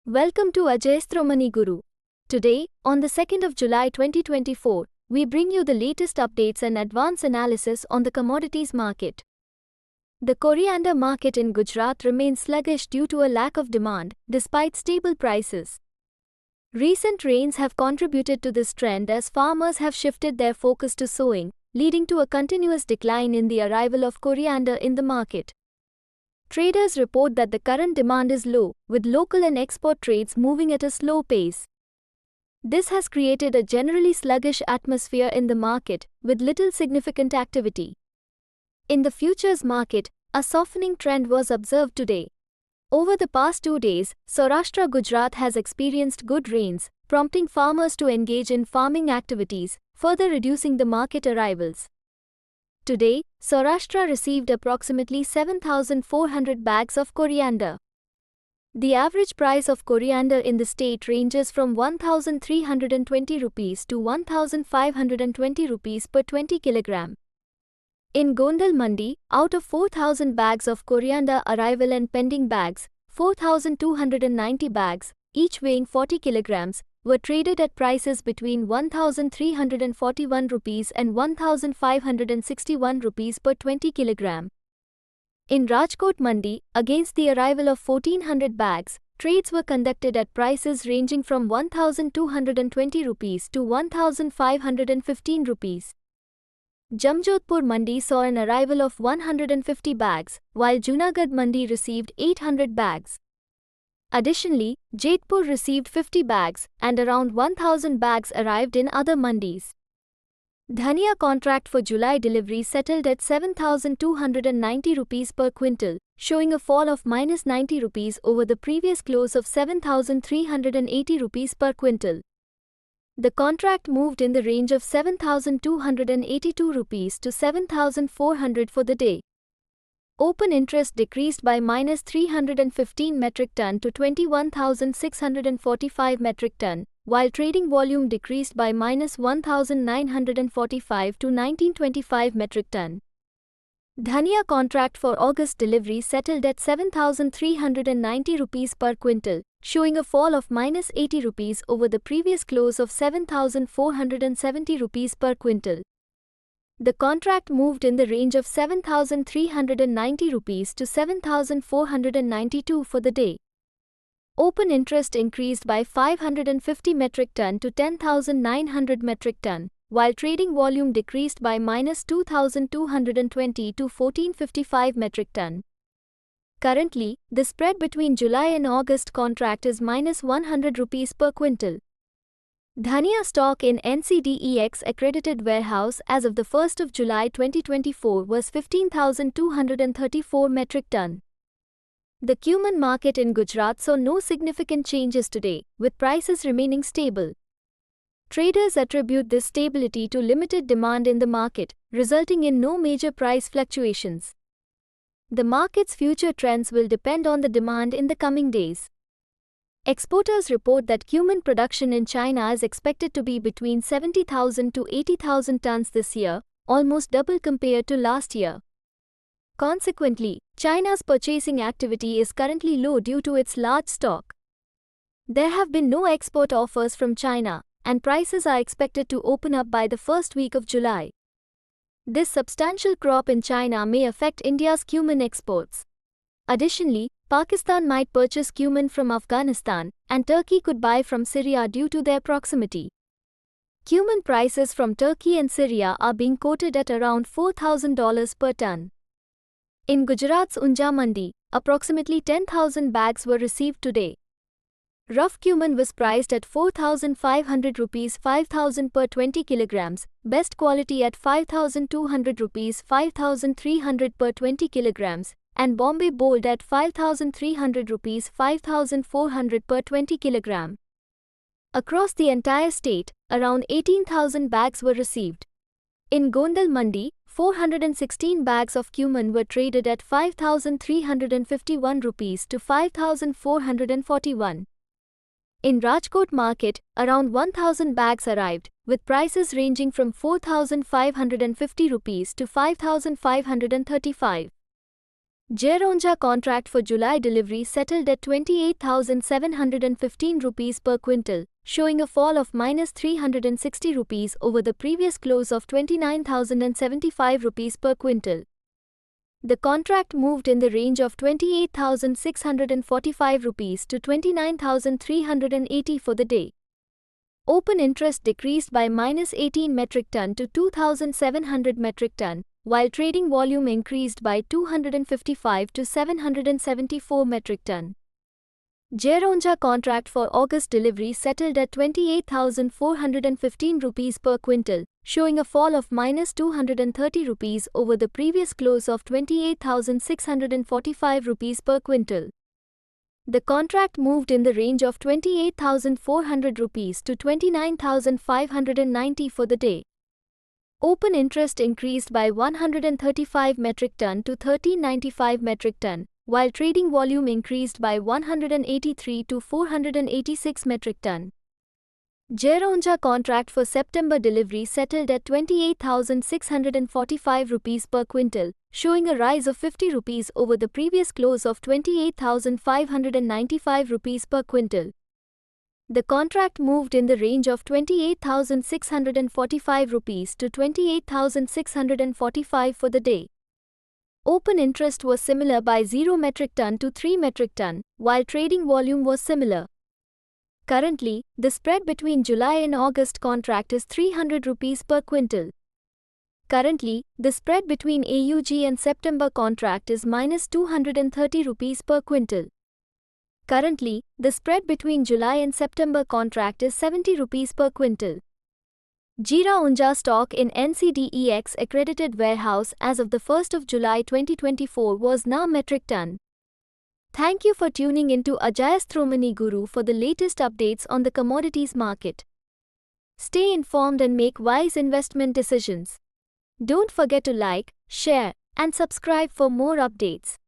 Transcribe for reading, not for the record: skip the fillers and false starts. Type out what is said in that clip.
Welcome to Ajayasthramani Guru. Today, on the 2nd of July 2024, we bring you the latest updates and advanced analysis on the commodities market. The coriander market in Gujarat remains sluggish due to a lack of demand, despite stable prices. Recent rains have contributed to this trend as farmers have shifted their focus to sowing, leading to a continuous decline in the arrival of coriander in the market. Traders report that the current demand is low, with local and export trades moving at a slow pace. This has created a generally sluggish atmosphere in the market, with little significant activity. In the futures market, a softening trend was observed today. Over the past 2 days, Saurashtra Gujarat has experienced good rains, prompting farmers to engage in farming activities, further reducing the market arrivals. Today, Saurashtra received approximately 7,400 bags of coriander. The average price of coriander in the state ranges from 1,320 rupees to 1,520 rupees per 20 kg. In Gondal Mandi, out of 4,000 bags of coriander arrival and pending bags, 4,290 bags, each weighing 40 kg, were traded at prices between 1,341 rupees and 1,561 rupees per 20 kg. In Rajkot Mandi, against the arrival of 1,400 bags, trades were conducted at prices ranging from 1,220 rupees to 1,515 rupees. Jamjodhpur Mandi saw an arrival of 150 bags, while Junagadh Mandi received 800 bags. Additionally, Jodhpur received 50 bags, and around 1,000 bags arrived in other mandis. Dhania contract for July delivery settled at 7,290 rupees per quintal, showing a fall of -90 rupees over the previous close of 7,380 rupees per quintal. The contract moved in the range of 7,282 rupees to 7,400 for the day. Open interest decreased by -315 metric ton to 21,645 metric ton, while trading volume decreased by -1,945 to 1,925 metric ton. Dhania contract for August delivery settled at 7,390 rupees per quintal, showing a fall of -80 rupees over the previous close of 7,470 rupees per quintal. The contract moved in the range of 7,390 rupees to 7,492 for the day. Open interest increased by 550 metric ton to 10,900 metric ton, while trading volume decreased by -2,220 to 1,455 metric ton. Currently, the spread between July and August contract is -100 rupees per quintal. Dhania stock in NCDEX accredited warehouse as of the 1st of July 2024 was 15,234 metric ton. The cumin market in Gujarat saw no significant changes today, with prices remaining stable. Traders attribute this stability to limited demand in the market, resulting in no major price fluctuations. The market's future trends will depend on the demand in the coming days. Exporters report that cumin production in China is expected to be between 70,000 to 80,000 tons this year, almost double compared to last year. Consequently, China's purchasing activity is currently low due to its large stock. There have been no export offers from China, and prices are expected to open up by the first week of July. This substantial crop in China may affect India's cumin exports. Additionally, Pakistan might purchase cumin from Afghanistan, and Turkey could buy from Syria due to their proximity. Cumin prices from Turkey and Syria are being quoted at around $4,000 per ton. In Gujarat's Unja Mandi, approximately 10,000 bags were received today. Rough cumin was priced at 4,500 rupees 5,000 per 20 kg, best quality at 5,200 rupees 5,300 per 20 kg, and Bombay Bold at 5,300 rupees 5,400 per 20 kg. Across the entire state, around 18,000 bags were received. In Gondal Mandi, 416 bags of cumin were traded at 5,351 rupees to 5,441. In Rajkot market, around 1,000 bags arrived, with prices ranging from 4,550 rupees to 5,535. Geronja contract for July delivery settled at 28,715 rupees per quintal, showing a fall of -360 rupees over the previous close of 29,075 rupees per quintal. The contract moved in the range of 28,645 rupees to 29,380 for the day. Open interest decreased by -18 metric ton to 2,700 metric ton, while trading volume increased by 255 to 774 metric ton. Geronja contract for August delivery settled at 28,415 rupees per quintal, showing a fall of -230 rupees over the previous close of 28,645 rupees per quintal. The contract moved in the range of 28,400 rupees to 29,590 for the day. Open interest increased by 135 metric ton to 1395 metric ton, while trading volume increased by 183 to 486 metric ton. Geronja contract for September delivery settled at 28,645 rupees per quintal, showing a rise of 50 rupees over the previous close of 28,595 rupees per quintal. The contract moved in the range of 28,645 rupees to 28,645 for the day. Open interest was similar by 0 metric ton to 3 metric ton, while trading volume was similar. Currently, the spread between July and August contract is 300 rupees per quintal. Currently, the spread between AUG and September contract is -230 rupees per quintal. Currently, the spread between July and September contract is 70 rupees per quintal. Geronja stock in NCDEX accredited warehouse as of the 1st of July 2024 was now metric ton. Thank you for tuning into Ajayastromani Guru for the latest updates on the commodities market. Stay informed and make wise investment decisions. Don't forget to like, share, and subscribe for more updates.